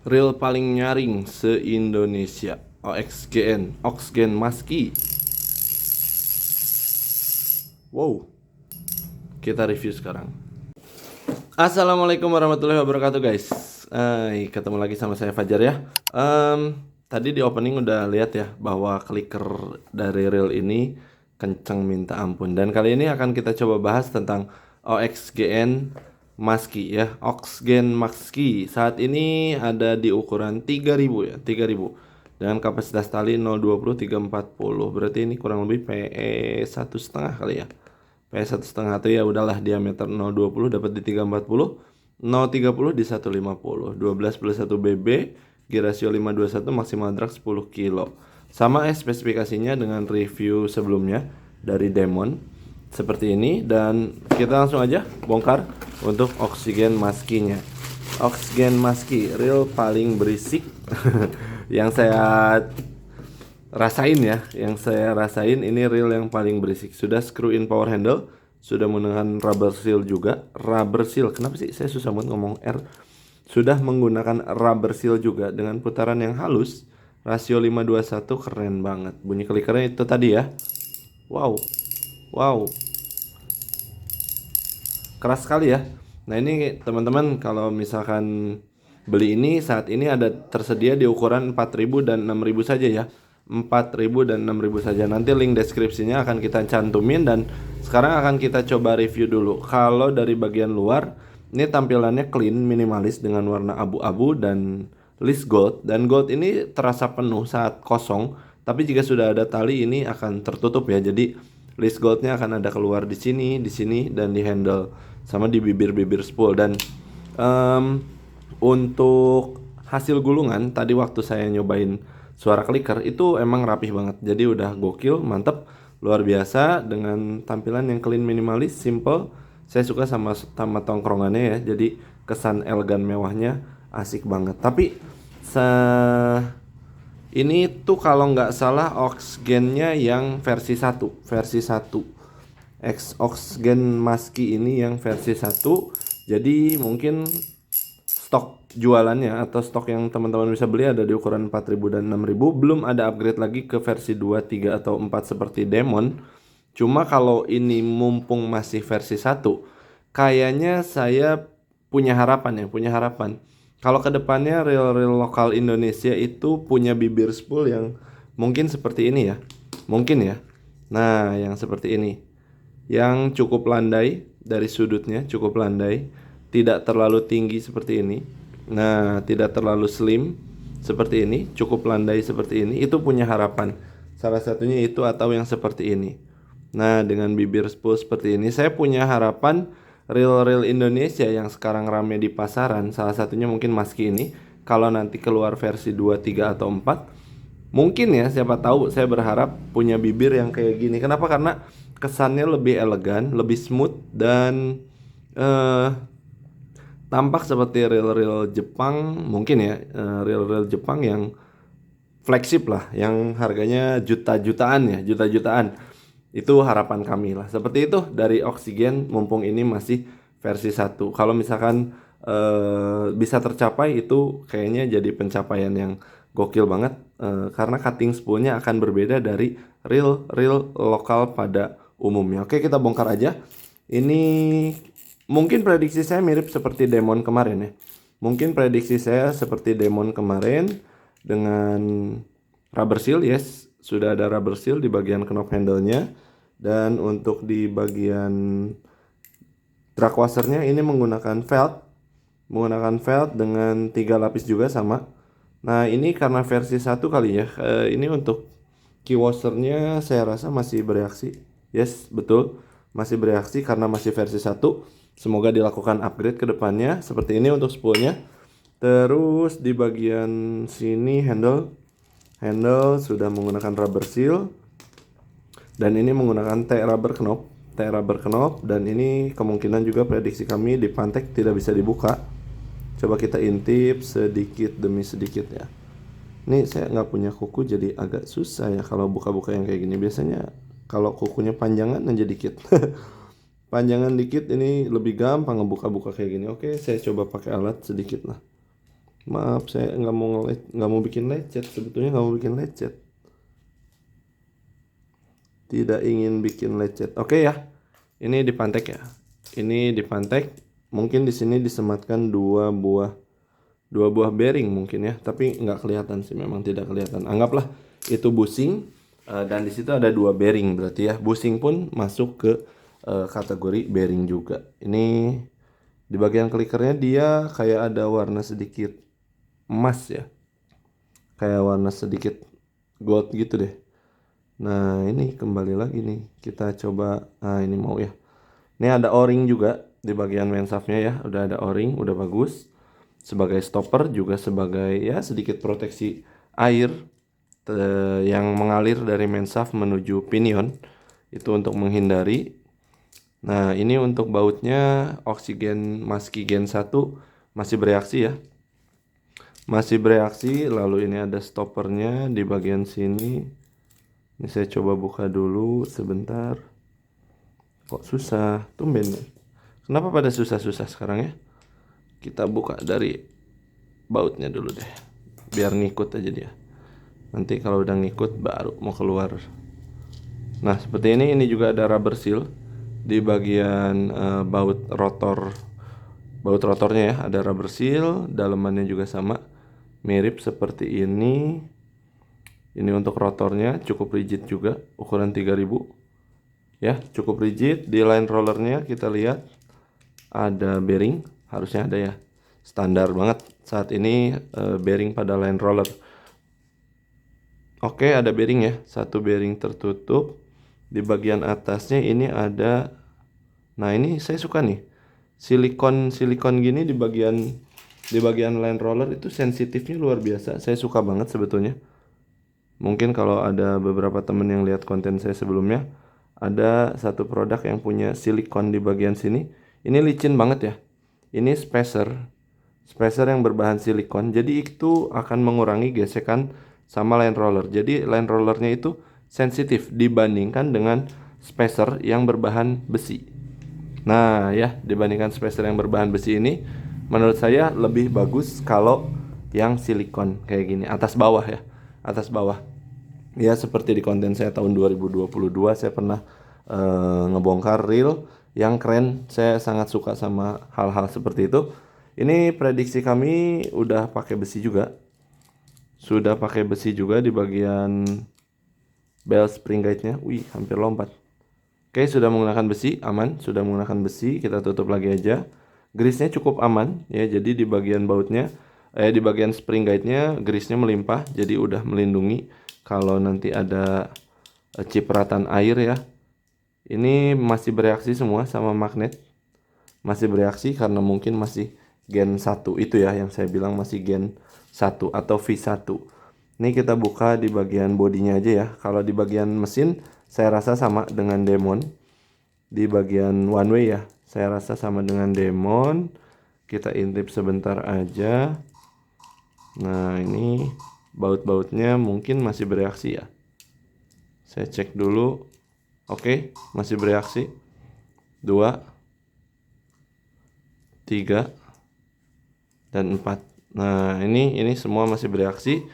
Reel paling nyaring se-Indonesia, Oxgen Maski. Wow, kita review sekarang. Assalamualaikum warahmatullahi wabarakatuh guys. Ketemu lagi sama saya Fajar ya. Tadi di opening udah lihat ya bahwa clicker dari reel ini kenceng minta ampun. Dan kali ini akan kita coba bahas tentang Oxgen Maski ya. Oxgen Maski saat ini ada di ukuran 3000 ya, 3000 dengan kapasitas tali 020 340. Berarti ini kurang lebih PE 1,5 kali ya. PE 1,5 atau ya udahlah, diameter 020 dapat di 340, 030 di 150, 12 plus 1 BB, gear ratio 521, maksimal drag 10 kilo. Sama spesifikasinya dengan review sebelumnya dari Demon seperti ini, dan kita langsung aja bongkar untuk Oxgen Maskinya. Oxgen Maski reel paling berisik yang saya rasain ya, yang saya rasain ini reel yang paling berisik. Sudah screw in power handle, sudah menggunakan rubber seal juga. Rubber seal, kenapa sih saya susah banget ngomong R. Sudah menggunakan rubber seal juga dengan putaran yang halus, rasio 521, keren banget. Bunyi klikernya itu tadi ya. Wow, wow, keras sekali ya. Nah ini teman-teman kalau misalkan beli ini saat ini ada tersedia di ukuran 4000 dan 6000 saja ya. 4000 dan 6000 saja. Nanti link deskripsinya akan kita cantumin, dan sekarang akan kita coba review dulu. Kalau dari bagian luar, ini tampilannya clean, minimalis dengan warna abu-abu dan list gold. Dan gold ini terasa penuh saat kosong, tapi jika sudah ada tali ini akan tertutup ya. Jadi list goldnya akan ada keluar di sini, dan di handle sama di bibir-bibir spool. Dan untuk hasil gulungan tadi waktu saya nyobain suara clicker itu emang rapih banget. Jadi udah gokil, mantep, luar biasa dengan tampilan yang clean, minimalis, simple. Saya suka sama tongkrongannya ya. Jadi kesan elegan mewahnya asik banget. Tapi ini tuh kalau nggak salah Oxgennya yang versi 1, Oxgen Maski ini yang versi 1. Jadi mungkin stok jualannya atau stok yang teman-teman bisa beli ada di ukuran 4000 dan 6000. Belum ada upgrade lagi ke versi 2, 3 atau 4 seperti Demon. Cuma kalau ini mumpung masih versi 1, kayaknya saya punya harapan. Kalau kedepannya reel-reel lokal Indonesia itu punya bibir spool yang mungkin seperti ini ya. Mungkin ya. Nah, yang seperti ini. Yang cukup landai dari sudutnya, cukup landai. Tidak terlalu tinggi seperti ini. Nah, tidak terlalu slim seperti ini, cukup landai seperti ini. Itu punya harapan. Salah satunya itu atau yang seperti ini. Nah, dengan bibir spool seperti ini, saya punya harapan reel-reel Indonesia yang sekarang rame di pasaran, salah satunya mungkin Maski ini, kalau nanti keluar versi 2, 3 atau 4, mungkin ya, siapa tahu, saya berharap punya bibir yang kayak gini. Kenapa? Karena kesannya lebih elegan, lebih smooth, dan tampak seperti reel-reel Jepang mungkin ya, reel-reel Jepang yang flagship lah, yang harganya juta-jutaan. Itu harapan kami lah. Seperti itu dari Oxgen mumpung ini masih versi 1. Kalau misalkan bisa tercapai, itu kayaknya jadi pencapaian yang gokil banget, karena cutting spoolnya akan berbeda dari reel lokal pada umumnya. Oke, kita bongkar aja. Ini mungkin prediksi saya mirip seperti Demon kemarin ya. Mungkin prediksi saya seperti Demon kemarin dengan rubber seal, yes, sudah ada rubber seal di bagian knob handle-nya. Dan untuk di bagian drag washer-nya ini menggunakan felt dengan 3 lapis juga sama. Nah, ini karena versi 1 kali ya. Ini untuk key washer-nya saya rasa masih bereaksi. Yes, betul. Masih bereaksi karena masih versi 1. Semoga dilakukan upgrade ke depannya. Seperti ini untuk spoolnya. Terus di bagian sini handle sudah menggunakan rubber seal. Dan ini menggunakan T-rubber knob. Dan ini kemungkinan juga prediksi kami di Pantek tidak bisa dibuka. Coba kita intip sedikit demi sedikit ya. Ini saya nggak punya kuku, jadi agak susah ya kalau buka-buka yang kayak gini. Biasanya kalau kukunya panjangan aja dikit. Panjangan dikit ini lebih gampang ngebuka-buka kayak gini. Oke, saya coba pakai alat sedikit lah. Maaf, saya nggak mau bikin lecet. Sebetulnya nggak mau bikin lecet. Tidak ingin bikin lecet. Oke ya. Ini dipantek ya. Ini dipantek. Mungkin di sini disematkan dua buah bearing mungkin ya. Tapi nggak kelihatan sih, memang tidak kelihatan. Anggaplah itu bushing. Dan di situ ada dua bearing berarti ya. Bushing pun masuk ke kategori bearing juga. Ini di bagian klikernya dia kayak ada warna sedikit emas ya. Kayak warna sedikit gold gitu deh. Nah ini kembali lagi nih, kita coba. Nah ini mau ya. Ini ada o-ring juga di bagian main shaftnya ya. Udah ada o-ring, udah bagus. Sebagai stopper juga sebagai ya sedikit proteksi air yang mengalir dari main shaft menuju pinion. Itu untuk menghindari. Nah ini untuk bautnya oksigen maski gen 1 masih bereaksi ya. Masih bereaksi. Lalu ini ada stoppernya di bagian sini. Ini saya coba buka dulu sebentar. Kok susah? Tumben nih. Kenapa pada susah-susah sekarang ya? Kita buka dari bautnya dulu deh. Biar ngikut aja dia. Nanti kalau udah ngikut baru mau keluar. Nah seperti ini juga ada rubber seal di bagian baut rotor. Baut rotornya ya ada rubber seal. Dalemannya juga sama. Mirip seperti ini. Ini untuk rotornya cukup rigid juga. Ukuran 3000. Ya cukup rigid. Di line rollernya kita lihat ada bearing, harusnya ada ya. Standar banget saat ini bearing pada line roller. Oke ada bearing ya. Satu bearing tertutup. Di bagian atasnya ini ada. Nah ini saya suka nih. Silikon gini di bagian line roller itu sensitifnya luar biasa. Saya suka banget sebetulnya. Mungkin kalau ada beberapa temen yang lihat konten saya sebelumnya, ada satu produk yang punya silikon di bagian sini. Ini licin banget ya. Ini spacer yang berbahan silikon. Jadi itu akan mengurangi gesekan sama line roller. Jadi line rollernya itu sensitif dibandingkan dengan spacer yang berbahan besi. Nah ya, dibandingkan spacer yang berbahan besi ini, menurut saya lebih bagus kalau yang silikon kayak gini, atas bawah ya. Atas bawah. Ya seperti di konten saya tahun 2022 saya pernah ngebongkar reel yang keren. Saya sangat suka sama hal-hal seperti itu. Ini prediksi kami udah pakai besi juga. Sudah pakai besi juga di bagian bell spring guide-nya. Wih, hampir lompat. Oke, sudah menggunakan besi, aman. Sudah menggunakan besi, kita tutup lagi aja. Grease-nya cukup aman ya. Jadi di bagian bautnya di bagian spring guide-nya grease-nya melimpah, jadi udah melindungi kalau nanti ada cipratan air ya. Ini masih bereaksi semua sama magnet. Masih bereaksi karena mungkin masih gen 1 itu ya yang saya bilang masih gen 1 atau V1. Ini kita buka di bagian bodinya aja ya. Kalau di bagian mesin saya rasa sama dengan Demon. Di bagian one way ya, saya rasa sama dengan Demon. Kita intip sebentar aja. Nah ini baut-bautnya mungkin masih bereaksi ya. Saya cek dulu. Oke, masih bereaksi. 2, 3, dan 4. Nah ini semua masih bereaksi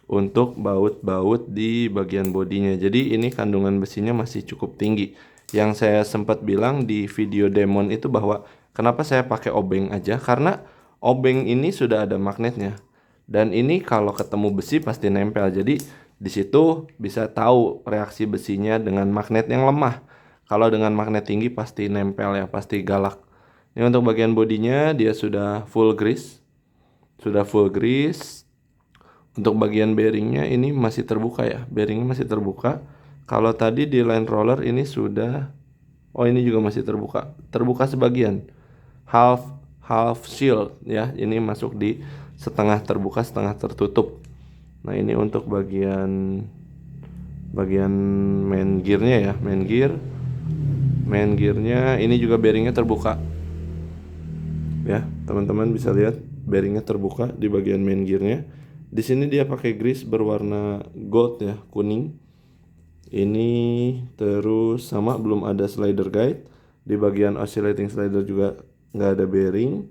untuk baut-baut di bagian bodinya. Jadi ini kandungan besinya masih cukup tinggi. Yang saya sempat bilang di video Demon itu bahwa kenapa saya pakai obeng aja, karena obeng ini sudah ada magnetnya. Dan ini kalau ketemu besi pasti nempel. Jadi di situ bisa tahu reaksi besinya dengan magnet yang lemah. Kalau dengan magnet tinggi pasti nempel ya, pasti galak. Ini untuk bagian bodinya dia sudah full grease. Sudah full grease. Untuk bagian bearingnya ini masih terbuka ya. Bearingnya masih terbuka. Kalau tadi di line roller ini sudah. Oh ini juga masih terbuka. Terbuka sebagian. Half shield ya. Ini masuk di setengah terbuka setengah tertutup. Nah ini untuk bagian main gearnya ya. Main gearnya ini juga bearingnya terbuka. Ya teman-teman bisa lihat bearingnya terbuka di bagian main gearnya. Di sini dia pakai grease berwarna gold ya, kuning. Ini terus sama belum ada slider guide. Di bagian oscillating slider juga nggak ada bearing.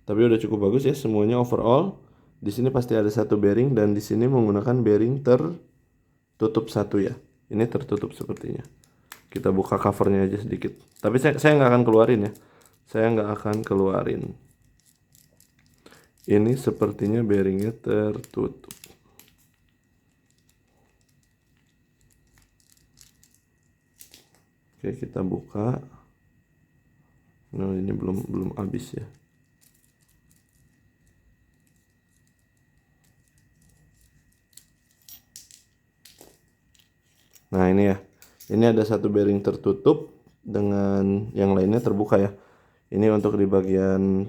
Tapi udah cukup bagus ya semuanya overall. Di sini pasti ada satu bearing dan di sini menggunakan bearing tertutup satu ya. Ini tertutup sepertinya. Kita buka covernya aja sedikit. Tapi saya nggak akan keluarin ya. Saya nggak akan keluarin. Ini sepertinya bearingnya tertutup. Oke, kita buka. Nah, ini belum habis ya. Nah, ini ya. Ini ada satu bearing tertutup dengan yang lainnya terbuka ya. Ini untuk di bagian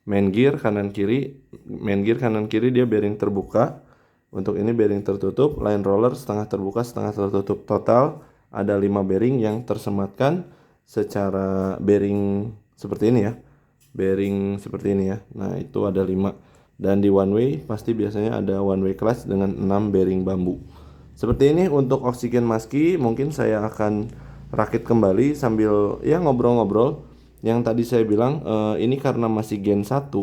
main gear kanan kiri. Main gear kanan kiri dia bearing terbuka. Untuk ini bearing tertutup, line roller setengah terbuka, setengah tertutup. Total ada 5 bearing yang tersematkan secara bearing seperti ini ya. Bearing seperti ini ya. Nah, itu ada 5. Dan di one way pasti biasanya ada one way clutch dengan 6 bearing bambu. Seperti ini untuk oksigen maski. Mungkin saya akan rakit kembali sambil ya ngobrol-ngobrol. Yang tadi saya bilang ini karena masih Gen 1,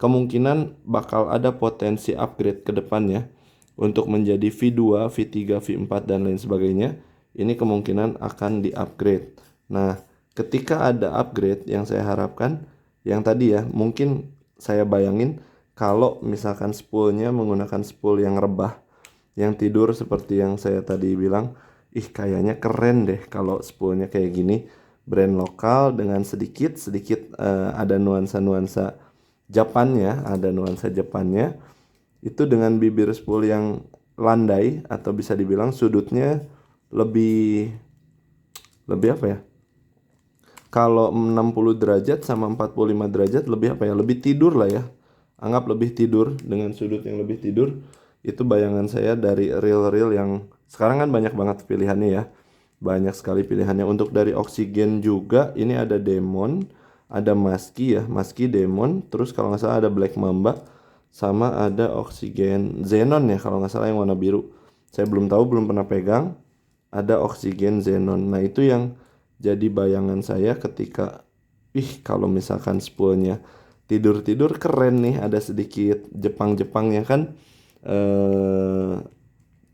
kemungkinan bakal ada potensi upgrade ke depannya untuk menjadi V2, V3, V4 dan lain sebagainya. Ini kemungkinan akan di-upgrade. Nah, ketika ada upgrade yang saya harapkan, yang tadi ya, mungkin saya bayangin kalau misalkan spoolnya menggunakan spool yang rebah, yang tidur seperti yang saya tadi bilang, kayaknya keren deh kalau spoolnya kayak gini, brand lokal dengan sedikit ada nuansa-nuansa Japannya, itu dengan bibir spool yang landai atau bisa dibilang sudutnya lebih lebih apa ya? Kalau 60 derajat sama 45 derajat lebih apa ya? Lebih tidur lah ya. Anggap lebih tidur dengan sudut yang lebih tidur. Itu bayangan saya dari reel-reel yang sekarang kan banyak banget pilihannya ya. Banyak sekali pilihannya. Untuk dari oksigen juga ini ada Demon, ada Maski ya, Maski Demon, terus kalau nggak salah ada Black Mamba, sama ada oksigen Xenon ya kalau nggak salah yang warna biru. Saya belum tahu, belum pernah pegang. Ada oksigen Xenon. Nah, itu yang jadi bayangan saya ketika kalau misalkan spoolnya tidur-tidur keren nih, ada sedikit Jepang-Jepangnya kan.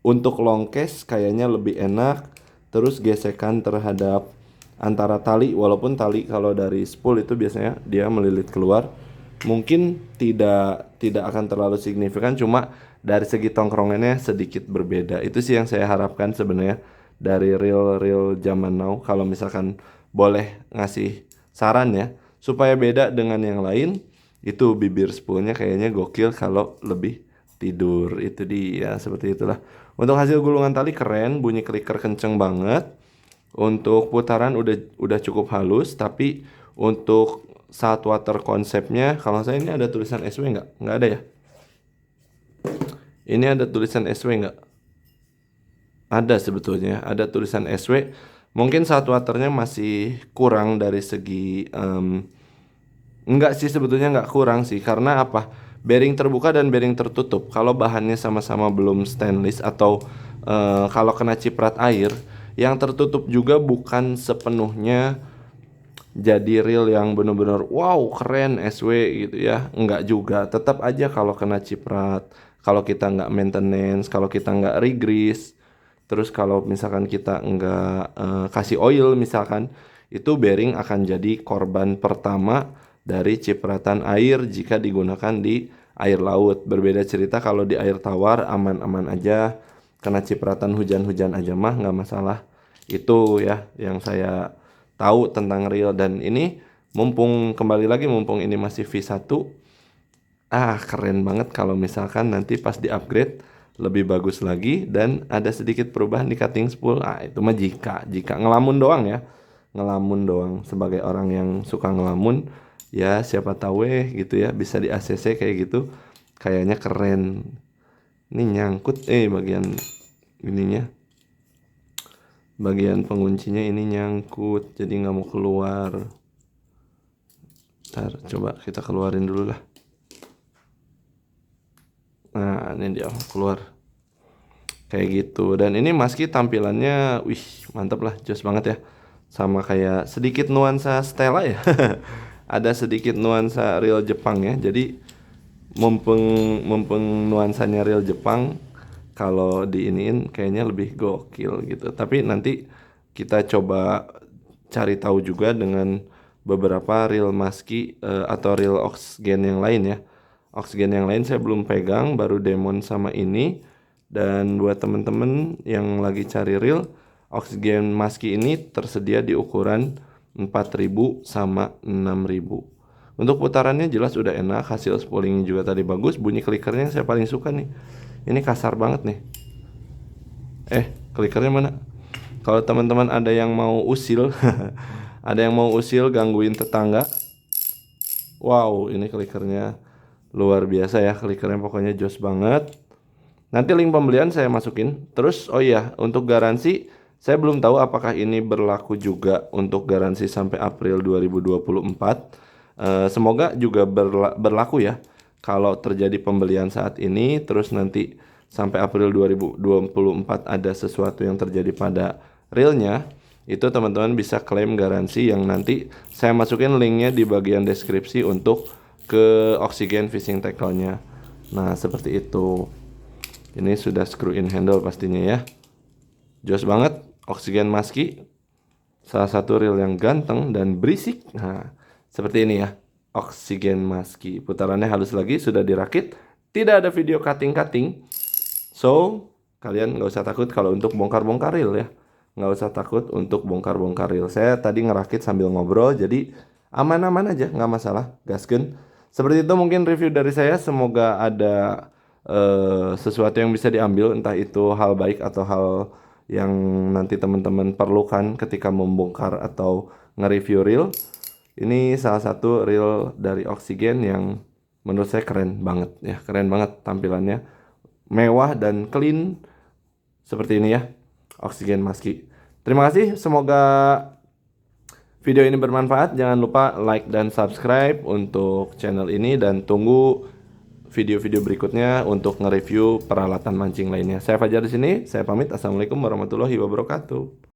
Untuk long case kayaknya lebih enak. Terus gesekan terhadap antara tali, walaupun tali kalau dari spool itu biasanya dia melilit keluar, mungkin tidak akan terlalu signifikan, cuma dari segi tongkrongannya sedikit berbeda. Itu sih yang saya harapkan sebenarnya dari reel zaman now. Kalau misalkan boleh ngasih saran ya supaya beda dengan yang lain, itu bibir spoolnya kayaknya gokil kalau lebih tidur. Itu dia, seperti itulah. Untuk hasil gulungan tali keren, bunyi clicker kenceng banget. Untuk putaran udah cukup halus, tapi untuk saltwater konsepnya, kalau saya ini ada tulisan SW nggak? Nggak ada ya? Ini ada tulisan SW nggak? Ada sebetulnya, ada tulisan SW. Mungkin saltwaternya masih kurang dari segi enggak sih, sebetulnya nggak kurang sih. Karena apa? Bearing terbuka dan bearing tertutup. Kalau bahannya sama-sama belum stainless atau kalau kena ciprat air, yang tertutup juga bukan sepenuhnya jadi reel yang bener-bener wow keren SW gitu ya. Enggak juga. Tetap aja kalau kena ciprat, kalau kita nggak maintenance, kalau kita nggak regrease, terus kalau misalkan kita nggak kasih oil misalkan, itu bearing akan jadi korban pertama dari cipratan air jika digunakan di air laut. Berbeda cerita kalau di air tawar aman-aman aja, kena cipratan hujan-hujan aja mah nggak masalah. Itu ya yang saya tahu tentang reel. Dan ini mumpung ini masih V1, keren banget kalau misalkan nanti pas di upgrade lebih bagus lagi dan ada sedikit perubahan di cutting spool. Itu mah jika ngelamun doang ya. Ngelamun doang, sebagai orang yang suka ngelamun ya, siapa tahu gitu ya bisa di ACC kayak gitu. Kayaknya keren. Ini nyangkut bagian ininya. Bagian penguncinya ini nyangkut jadi nggak mau keluar. Ntar coba kita keluarin dulu lah. Nah, ini dia keluar kayak gitu. Dan ini maski tampilannya mantep lah, jos banget ya, sama kayak sedikit nuansa Stella ya. ada sedikit nuansa real Jepang ya. Jadi mumpung nuansanya real Jepang, kalau diiniin kayaknya lebih gokil gitu. Tapi nanti kita coba cari tahu juga dengan beberapa real maski atau real oxygen yang lain ya. Oxygen yang lain saya belum pegang, baru demon sama ini. Dan buat temen-temen yang lagi cari real, oxygen maski ini tersedia di ukuran 4000 sama 6000. Untuk putarannya jelas udah enak, hasil spoolingnya juga tadi bagus, bunyi klikernya yang saya paling suka nih. Ini kasar banget nih. Klikernya mana? Kalau teman-teman ada yang mau usil, ada yang mau usil gangguin tetangga. Wow, ini klikernya luar biasa ya, klikernya pokoknya jos banget. Nanti link pembelian saya masukin. Terus oh iya, untuk garansi saya belum tahu apakah ini berlaku juga untuk garansi sampai April 2024. Semoga juga berlaku ya. Kalau terjadi pembelian saat ini terus nanti sampai April 2024 ada sesuatu yang terjadi pada realnya, itu teman-teman bisa klaim garansi yang nanti saya masukin linknya di bagian deskripsi untuk ke oxygen fishing tackle-nya. Nah, seperti itu. Ini sudah screw in handle pastinya ya. Jos banget, oxygen maski. Salah satu reel yang ganteng dan berisik. Nah, seperti ini ya. Oxygen maski. Putarannya halus lagi, sudah dirakit. Tidak ada video cutting-cutting. So, kalian nggak usah takut kalau untuk bongkar-bongkar reel ya. Nggak usah takut untuk bongkar-bongkar reel. Saya tadi ngerakit sambil ngobrol, jadi aman-aman aja, nggak masalah. Gaskeun. Seperti itu mungkin review dari saya. Semoga ada sesuatu yang bisa diambil, entah itu hal baik atau hal yang nanti teman-teman perlukan ketika membongkar atau nge-review reel. Ini salah satu reel dari Oxygen yang menurut saya keren banget ya, keren banget tampilannya, mewah dan clean seperti ini ya, Oxygen maski. Terima kasih, semoga video ini bermanfaat. Jangan lupa like dan subscribe untuk channel ini dan tunggu video-video berikutnya untuk nge-review peralatan mancing lainnya. Saya Fajar di sini, saya pamit. Assalamualaikum warahmatullahi wabarakatuh.